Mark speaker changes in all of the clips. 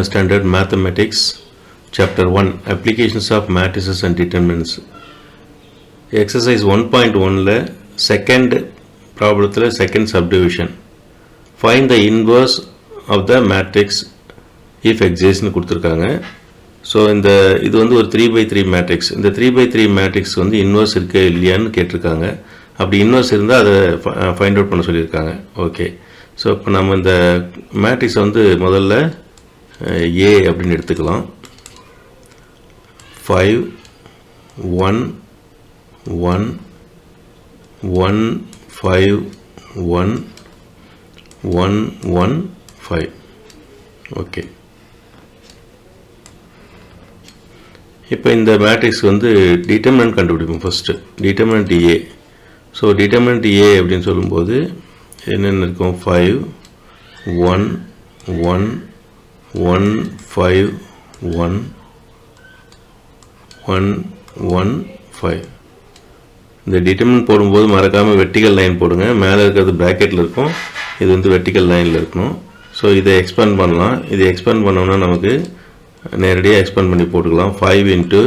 Speaker 1: Standard Mathematics Chapter 1 Applications of Matrices and Determinants. Exercise 1.1 second problem second subdivision. Find the inverse of the matrix if exists னு கொடுத்திருக்காங்க. So இது வந்து ஒரு 3x3 matrix. இந்த 3x3 matrix வந்து inverse இருக்கா இல்லையான்னு கேட்டிருக்காங்க. அப்படி இன்வர்ஸ் இருந்தால் அதை ஃபைண்ட் அவுட் பண்ண சொல்லியிருக்காங்க. ஓகே, ஸோ இப்போ நம்ம இந்த மேட்ரிக்ஸை வந்து முதல்ல ஏ அப்படின்னு எடுத்துக்கலாம். 5 1 1 1 5 1 1 1 5. ஓகே, இப்போ இந்த மேட்ரிக்ஸ் வந்து டிட்டர்மினன்ட் கண்டுபிடிப்போம். ஃபஸ்ட்டு டிட்டர்மினன்ட் ஏ. ஸோ டிட்டர்மினன்ட் ஏ அப்படின்னு சொல்லும்போது என்னென்ன இருக்கும்? 5 1 1 1 5 1 1 1 5. இந்த டிட்டர்மினன்ட் போடும்போது மறக்காமல் வெர்டிக்கல் லைன் போடுங்க. மேலே இருக்கிறது ப்ராக்கெட்டில் இருக்கும், இது வந்து வெர்டிக்கல் லைனில் இருக்கணும். ஸோ இதை எக்ஸ்பேண்ட் பண்ணலாம். இதை எக்ஸ்பேண்ட் பண்ணோம்னா நமக்கு நேரடியாக எக்ஸ்பேண்ட் பண்ணி போட்டுக்கலாம். 5 ×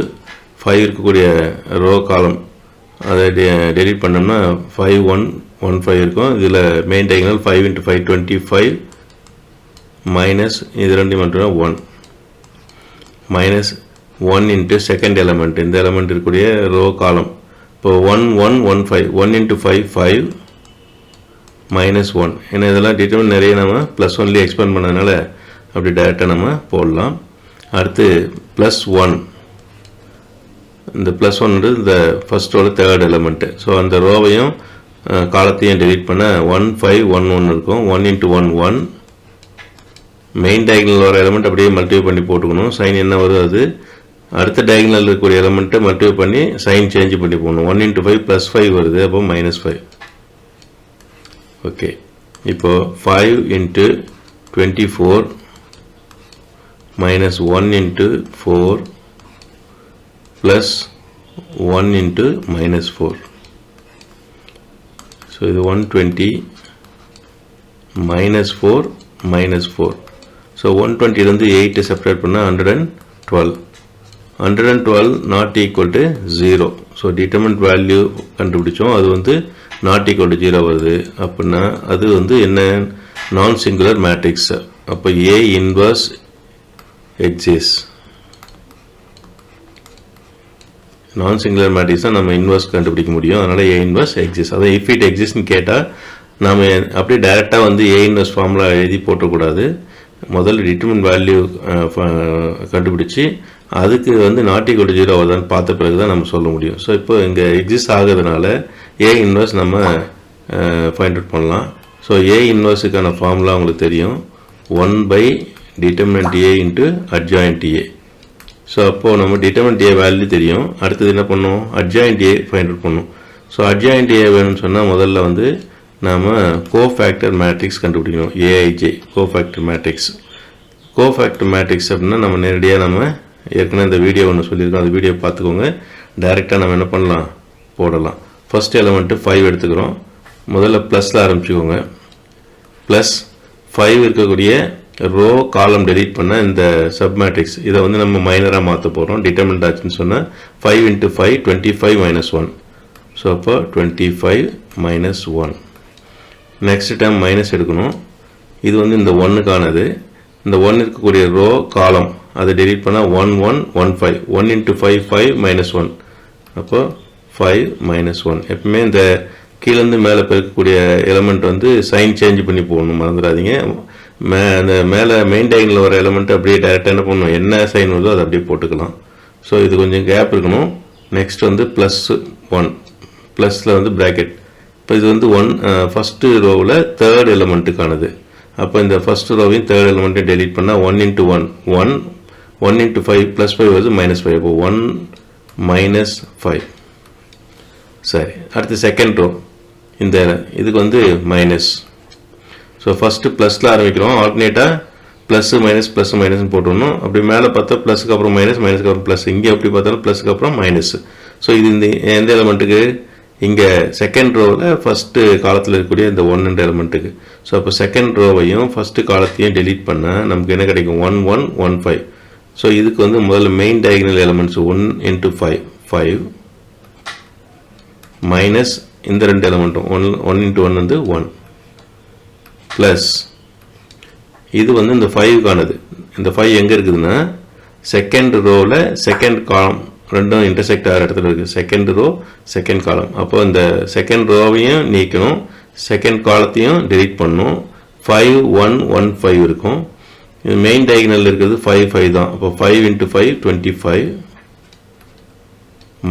Speaker 1: 5 இருக்கக்கூடிய ரோ காலம் அதை டெலிட் பண்ணோம்னா 5 1 1 5 இருக்கும். இதில் மெயின் டயகனல் 5 × 5 25 மைனஸ் இது ரெண்டு மட்டும் 1 மைனஸ் 1 இன்ட்டு செகண்ட் எலமெண்ட். இந்த எலமெண்ட் இருக்கக்கூடிய ரோ காலம் இப்போ 1 1 1 5 1 × 5 5 மைனஸ் 1. ஏன்னா இதெல்லாம் டிட்டர்மின் நிறைய நம்ம +1 எக்ஸ்பேண்ட் பண்ணதுனால அப்படி டைரெக்டாக நம்ம போடலாம். அடுத்து +1. இந்த +1 இந்த ஃபஸ்ட்டோட தேர்ட் எலமெண்ட்டு. ஸோ அந்த ரோவையும் காலத்தையும் டெலிட் பண்ண 1 5 1 1 இருக்கும். 1 × 1 1. மெயின் டயகனல் வர எலமெண்ட் அப்படியே மல்டிப்ளை பண்ணி போட்டுக்கணும். சைன் என்ன வருது அது அடுத்த டயகனல் இருக்கக்கூடிய எலமெண்ட்டை மல்டிப்ளை பண்ணி சைன் சேஞ்ச் பண்ணி போகணும். 1 × 5 +5 வருது, அப்போ -5. ஓகே, இப்போது 5 × 24 minus 1 × 4 plus 1 × -4. So இது 120 -4 -4. So 120 இருந்து 8 செப்பரேட் பண்ண 112. 112 not equal to 0. So determinant value கண்டுபிடிச்சோம், அது வந்து not equal to 0 வருது. அப்படின்னா அது வந்து என்ன? நான் சிங்குலர் மேட்ரிக்ஸ். அப்போ A இன்வர்ஸ் exists. நான் சிங்குலர் மேட்ரிக்ஸ் தான் நம்ம இன்வர்ஸ் கண்டுபிடிக்க முடியும். அதனால் A இன்வர்ஸ் exists. அதை if it exists கேட்டால் நாம் அப்படியே டைரெக்டாக வந்து A இன்வர்ஸ் ஃபார்முலா எழுதி போட்டக்கூடாது. முதல்ல டிட்டர்மின் வேல்யூ கண்டுபிடிச்சி அதுக்கு வந்து நாட் ஈக்குவல் டு 0 வருதான்னு பார்த்த பிறகு தான் நம்ம சொல்ல முடியும். ஸோ இப்போ இங்கே எக்ஸிஸ்ட் ஆகிறதுனால A இன்வர்ஸ் நம்ம ஃபைண்ட் அவுட் பண்ணலாம். ஸோ A இன்வர்ஸுக்கான ஃபார்முலா உங்களுக்கு தெரியும், 1/determinant A × adjoint A. So அப்போது நம்ம டிட்டர்மினன்ட் A வேல்யூ தெரியும். அடுத்தது என்ன பண்ணணும்? adjoint A ஃபைண்ட் அவுட் பண்ணணும். ஸோ adjoint A வேணும்னு சொன்னால் முதல்ல வந்து நாம் கோஃபேக்டர் மேட்ரிக்ஸ் கண்டுபிடிக்கணும். AIJ cofactor matrix. Cofactor matrix அப்படின்னா நம்ம நேரடியாக நம்ம ஏற்கனவே இந்த வீடியோ ஒன்று சொல்லியிருக்கோம், அந்த வீடியோ பார்த்துக்கோங்க. டைரெக்டாக நம்ம என்ன பண்ணலாம்? போடலாம். ஃபஸ்ட் எலமெண்ட்டு 5 எடுத்துக்கிறோம். முதல்ல ப்ளஸில் ஆரம்பிச்சுக்கோங்க. +5 இருக்கக்கூடிய ரோ காலம் டெலீட் பண்ண இந்த சப் மேட்ரிக்ஸ் இதை வந்து நம்ம மைனராக மாற்ற போகிறோம். டிட்டர்மினன்ட் ஆச்சுன்னு சொன்னால் 5 × 5 25 -1. ஸோ அப்போ 25 -1. நெக்ஸ்ட் டைம் மைனஸ் எடுக்கணும். இது வந்து இந்த 1க்கானது. இந்த 1 இருக்கக்கூடிய ரோ காலம் அதை டெலீட் பண்ணால் 1 1 1 5 1 × 5 5 -1. அப்போ 5 -1. எப்பவுமே இந்த கீழேருந்து மேலே பெருக்கக்கூடிய எலமெண்ட் வந்து சைன் சேஞ்ச் பண்ணி போகணும், மறந்துடாதீங்க. அந்த மேலே மெயின் டயகனல் வர எலமெண்ட் அப்படியே டைரெக்டாக என்ன பண்ணணும்? என்ன சைன் வருதோ அதை அப்படியே போட்டுக்கலாம். ஸோ இது கொஞ்சம் கேப் இருக்கணும். நெக்ஸ்ட் வந்து +1 ப்ளஸில் வந்து ப்ராக்கெட். இப்போ இது வந்து ஃபஸ்ட்டு ரோவில் தேர்ட் எலமெண்ட்டுக்கானது. அப்போ இந்த ஃபஸ்ட்டு ரோவையும் தேர்ட் எலமெண்ட்டையும் டெலீட் பண்ணால் 1 × 1 1 1 × 5 +5 வருது -5. அப்போ 1 -5. சரி, அடுத்து செகண்ட் ரோ. இந்த இதுக்கு வந்து மைனஸ். ஸோ ஃபஸ்ட்டு ப்ளஸில் ஆரம்பிக்கிறோம். ஆல்டர்னேட்டாக +, மைனஸ் +, மைனஸ்னு போட்டுடணும். அப்படி மேலே பார்த்தா +க்கு அப்புறம் மைனஸ், மைனஸ்க்கு அப்புறம் +. இங்கே எப்படி பார்த்தாலும் +க்கு அப்புறம் மைனஸ். ஸோ இது இந்த எந்த எலமெண்ட்டுக்கு? இங்கே செகண்ட் ரோவில் ஃபஸ்ட்டு காலத்தில் இருக்கக்கூடிய இந்த 1 என்ற எலமெண்ட்டுக்கு. ஸோ அப்போ செகண்ட் ரோவையும் ஃபஸ்ட்டு காலத்தையும் டெலீட் பண்ணால் நமக்கு என்ன கிடைக்கும்? 1 1 1 5. ஸோ இதுக்கு வந்து முதல்ல main diagonal elements 1 into 5 5 minus இந்த ரெண்டு எலமெண்ட்டும் 1 into 1 வந்து 1 ப்ளஸ் இது வந்து இந்த 5க்கானது. இந்த 5 எங்கே இருக்குதுன்னா செகண்ட் ரோவில் செகண்ட் காலம் ரெண்டும் இன்டர்செக்ட் ஆகிற இடத்துல இருக்குது. Second row second column. அப்போ இந்த செகண்ட் ரோவையும் நீக்கணும், செகண்ட் காலத்தையும் டெலீட் பண்ணணும். 5 1 1 5 இருக்கும். இது மெயின் டயகனல் இருக்கிறது 5 5 தான். அப்போ 5 into 5 25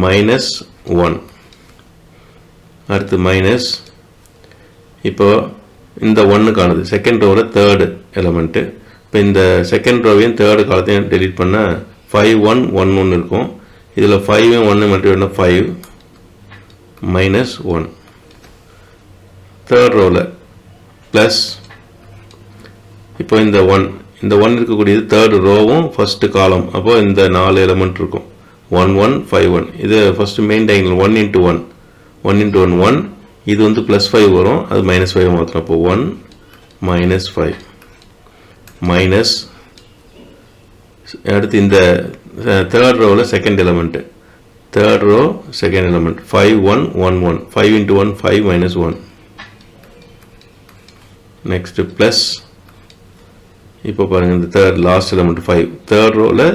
Speaker 1: மைனஸ் 1. அடுத்து மைனஸ் இப்போ இந்த 1க்கானது செகண்ட் ரோவில் தேர்டு எலமெண்ட்டு. இப்போ இந்த செகண்ட் ரோவையும் தேர்டு காலத்தையும் டெலீட் பண்ண 5 1 1 1 இருக்கும். இதில் 5 1 மட்டும் என்ன 5 மைனஸ் 1. தேர்ட் ரோவில் ப்ளஸ் இப்போ இந்த 1 இருக்கக்கூடியது தேர்டு ரோவும் ஃபஸ்ட்டு காலம். அப்போது இந்த 4 எலமெண்ட் இருக்கும் 1 1 5 1. இது first main diagonal 1 into 1 1 into 1 1. இது வந்து ப்ளஸ் 5 வரும், அது மைனஸ் 5 மாத்திரம். அப்போ 1 மைனஸ் 5 மைனஸ் அடுத்து இந்த தேர்ட் ரோவில் second element third row second element 5 1 1 1 5 into 1 5 minus 1. Next plus இப்போ பாருங்கள் இந்த தேர்ட் லாஸ்ட் எலமெண்ட் 5 தேர்ட் ரோவில்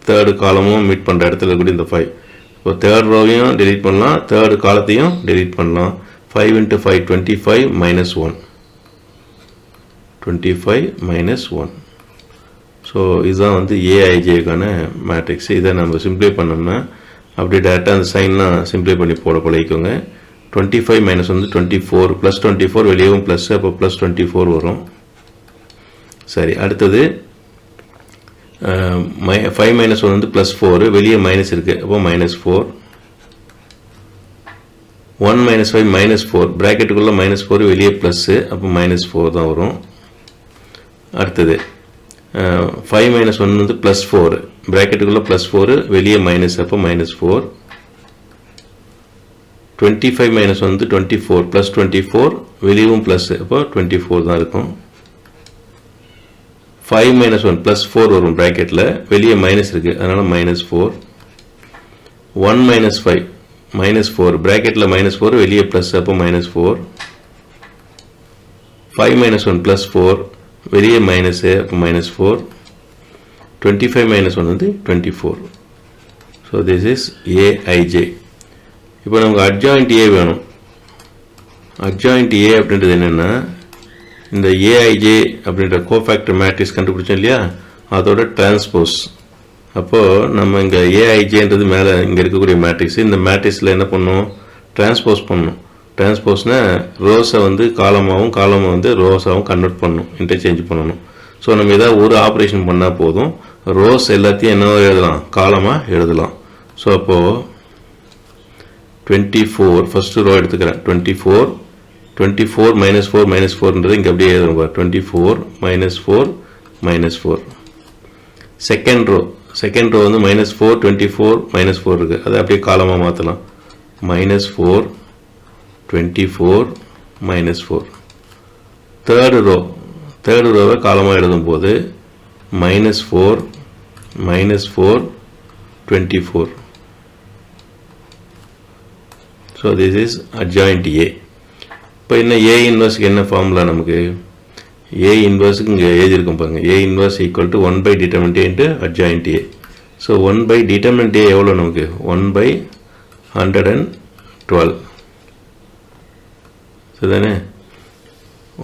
Speaker 1: தேர்டு காலமும் மீட் பண்ணுற இடத்துல கூட இந்த 5. இப்போ தேர்ட் ரோவையும் டெலீட் பண்ணலாம், தேர்டு காலத்தையும் டெலீட் பண்ணலாம். 5 into 5 25 minus 1 25 minus 1. ஸோ இதுதான் வந்து ஏஐஜேக்கான மேட்ரிக்ஸ். இதை நம்ம சிம்ப்ளை பண்ணோம்னா அப்படியே டேரெக்டாக அந்த சைன்லாம் சிம்ப்ளை பண்ணி போட பழகிக்கோங்க. 25 மைனஸ் வந்து 24 ப்ளஸ் 24 வெளியவும் ப்ளஸ், அப்போ ப்ளஸ் 24 வரும். சரி, அடுத்தது 5 மைனஸ் 1 வந்து ப்ளஸ் 4, வெளியே மைனஸ் இருக்குது, அப்போ மைனஸ் 4. 1 மைனஸ் 5 மைனஸ் 4, ப்ராக்கெட்டுக்குள்ளே மைனஸ் 4 வெளியே ப்ளஸ்ஸு, அப்போ மைனஸ் 4 தான் வரும். அடுத்தது 5 மைனஸ் 1 வந்து ப்ளஸ் 4, ப்ராக்கெட்டுக்குள்ளே ப்ளஸ் 4 வெளியே மைனஸ், அப்போ மைனஸ் 4. 25 மைனஸ் வந்து 24 ப்ளஸ் 24 வெளியவும் ப்ளஸ்ஸு, அப்போ 24 தான் இருக்கும். 5 மைனஸ் 1 ப்ளஸ் 4 வரும் ப்ராக்கெட்டில், வெளியே மைனஸ் இருக்குது, அதனால் மைனஸ் 4. 1 மைனஸ் 5 மைனஸ் 4, ப்ராக்கெட்டில் மைனஸ் 4 வெளியே ப்ளஸ், அப்போ மைனஸ் 4. 5 மைனஸ் 1 ப்ளஸ் 4 வெளியே மைனஸு, அப்போ மைனஸ் 4. 25 மைனஸ் 1 வந்து 24. So this is AIJ. இப்போ நமக்கு அட்ஜாயிண்ட் ஏ வேணும். அட்ஜாயிண்ட் ஏ அப்படின்றது என்னென்னா இந்த ஏஐஜே அப்படின்ற கோஃபேக்டர் மேட்ரிக்ஸ் கண்டுபிடிச்சோம் இல்லையா, அதோட டிரான்ஸ்போஸ். அப்போது நம்ம இங்கே ஏஐஜேன்றது மேலே இங்கே இருக்கக்கூடிய மேட்ரிக்ஸ், இந்த மேட்ரிக்ஸில் என்ன பண்ணணும்? டிரான்ஸ்போஸ் பண்ணணும். டிரான்ஸ்போஸ்னால் ரோஸை வந்து காலமாகவும் காலமை வந்து ரோஸாகவும் கன்வெர்ட் பண்ணணும், இன்டர்சேஞ்ச் பண்ணணும். ஸோ நம்ம ஏதாவது ஒரு ஆப்ரேஷன் பண்ணால் போதும், ரோஸ் எல்லாத்தையும் என்ன எழுதலாம்? காலமாக எழுதலாம். ஸோ அப்போது 24 ஃபஸ்ட்டு ரோ எடுத்துக்கிறேன். 24 மைனஸ் 4 மைனஸ் 4ன்றது இங்கே அப்படியே எழுதுறோம். 24 மைனஸ் 4 மைனஸ் 4. செகண்ட் ரோ வந்து மைனஸ் 4 24 மைனஸ் 4 இருக்குது, அதை அப்படியே காலமாக மாற்றலாம். Minus 4 24 minus 4. தேர்டு ரோவை காலமாக எழுதும்போது minus 4 24. So this is adjoint A. இப்போ என்ன ஏ இன்வர்ஸுக்கு என்ன ஃபார்முலா? நமக்கு ஏ இன்வர்ஸுக்கு இங்கே எழுதியிருக்கோம் பாருங்கள். A inverse equal to 1 by determinant A into adjoint A. So 1 by determinant A எவ்வளோ நமக்கு? 1 பை 112. சரிதானே?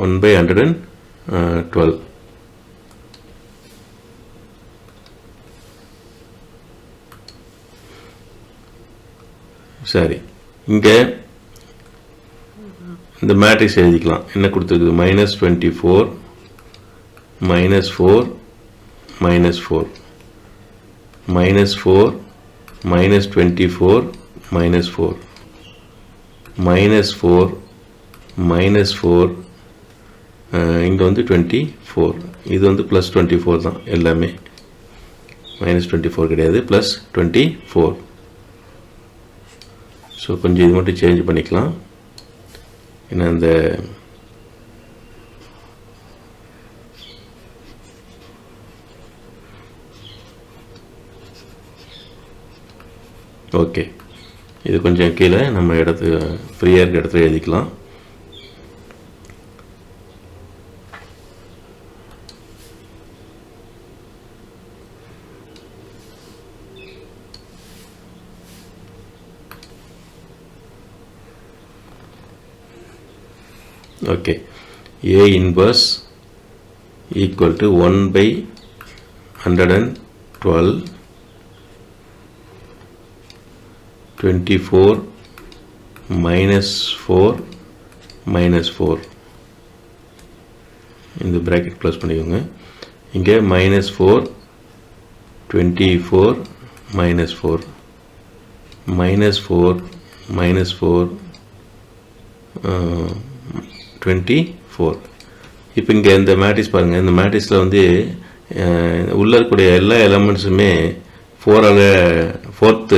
Speaker 1: 1 பை 112. சரி, இங்கே இந்த மேட்ரிக்ஸ் எழுதிக்கலாம். என்ன கொடுத்துருக்குது? Minus 24 minus 4 minus 4 minus 4 minus 24 minus 4 minus 4 minus 4, இங்கே வந்து 24, இது வந்து ப்ளஸ் 24 தான் எல்லாமே, மைனஸ் 24 கிடையாது, ப்ளஸ் 24. ஸோ கொஞ்சம் இது மட்டும் சேஞ்ச் பண்ணிக்கலாம். ஏன்னா இந்த ஓகே, இது கொஞ்சம் கீழே நம்ம இடத்து ஃப்ரீயாக இருக்க இடத்துல எழுதிக்கலாம். Okay, A inverse equal to 1/112 24 minus 4 minus 4 இந்த bracket க்ளோஸ் பண்ணிக்கோங்க. இங்கே minus 4 24 minus 4 minus 4 minus 4 24. இப்போ இங்கே இந்த மேட்ரிக்ஸ் பாருங்கள். இந்த மேட்ரிக்ஸில் வந்து உள்ளே இருக்கக்கூடிய எல்லா எலமெண்ட்ஸுமே 4ஆல் 4th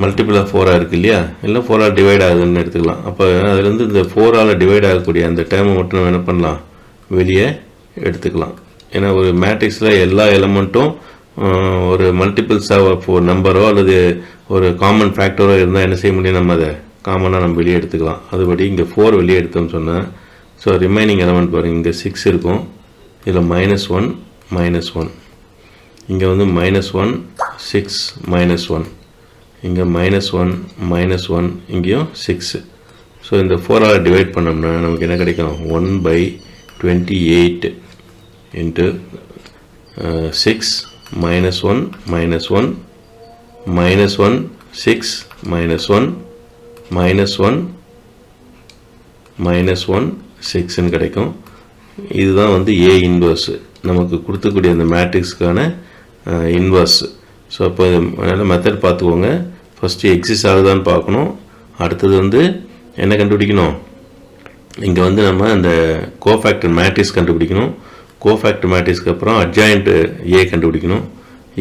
Speaker 1: மல்டிபிள் ஆஃப் 4ஆக இருக்குது இல்லையா, இல்லை 4ஆல் டிவைட் ஆகுதுன்னு எடுத்துக்கலாம். அப்போ அதுலேருந்து இந்த 4ஆல் டிவைட் ஆகக்கூடிய அந்த டேர்மை மட்டும் நம்ம என்ன பண்ணலாம், வெளியே எடுத்துக்கலாம். ஏன்னா ஒரு மேட்ரிக்ஸில் எல்லா எலமெண்ட்டும் ஒரு மல்டிபிள்ஸாக ஒரு நம்பரோ அல்லது ஒரு காமன் ஃபேக்டரோ இருந்தால் என்ன செய்ய முடியும், நம்ம அதை காமனாக நம்ம வெளியே எடுத்துக்கலாம். அதுபடி இங்கே 4 வெளியே எடுத்தோம்னு சொன்னால், ஸோ ரிமைனிங் எலமெண்ட் பாருங்கள், இங்கே 6 இருக்கும், இதில் -1 -1, இங்கே வந்து -1 6 -1, இங்கே -1 -1, இங்கேயும் 6. ஸோ இந்த 4ஆல் டிவைட் பண்ணோம்னா நமக்கு என்ன கிடைக்கும், 1/28 இன்ட்டு 6 -1 -1 -1 6 -1 -1 6ன்னு கிடைக்கும். இதுதான் வந்து A இன்வர்ஸ், நமக்கு கொடுத்துக்கூடிய அந்த மேட்ரிக்ஸ்க்கான இன்வர்ஸ். ஸோ அப்போ நல்ல மெத்தட் பார்த்துக்கோங்க. ஃபஸ்ட்டு எக்ஸிஸ்ட் ஆகுதான்னு பார்க்கணும். அடுத்தது வந்து என்ன கண்டுபிடிக்கணும், இங்கே வந்து நம்ம அந்த கோஃபேக்டர் மேட்ரிக்ஸ் கண்டுபிடிக்கணும். கோஃபேக்டர் மேட்ரிக்ஸ்க்கு அப்புறம் அட்ஜாயிண்ட் A கண்டுபிடிக்கணும்.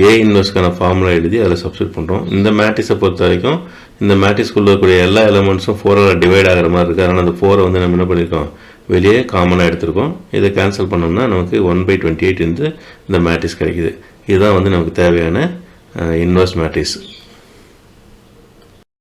Speaker 1: A இன்வர்ஸ்க்கான ஃபார்முலா எழுதி அதில் சப்ஸ்டிட் பண்ணுறோம். இந்த மேட்ரிக்ஸை பொறுத்த வரைக்கும் இந்த மேட்ரிக்ஸ்குள்ள இருக்கக்கூடிய எல்லா எலமெண்ட்ஸும் 4ஆல் டிவைட் ஆகிற மாதிரி இருக்குது. அதனால் அந்த 4 வந்து நம்ம என்ன பண்ணியிருக்கோம், வெளியே காமனாக எடுத்திருக்கோம். இதை கேன்சல் பண்ணோம்னா நமக்கு 1/28 இந்த மேட்ரிக்ஸ் கிடைக்குது. இதுதான் வந்து நமக்கு தேவையான இன்வர்ஸ் மேட்ரிக்ஸ்.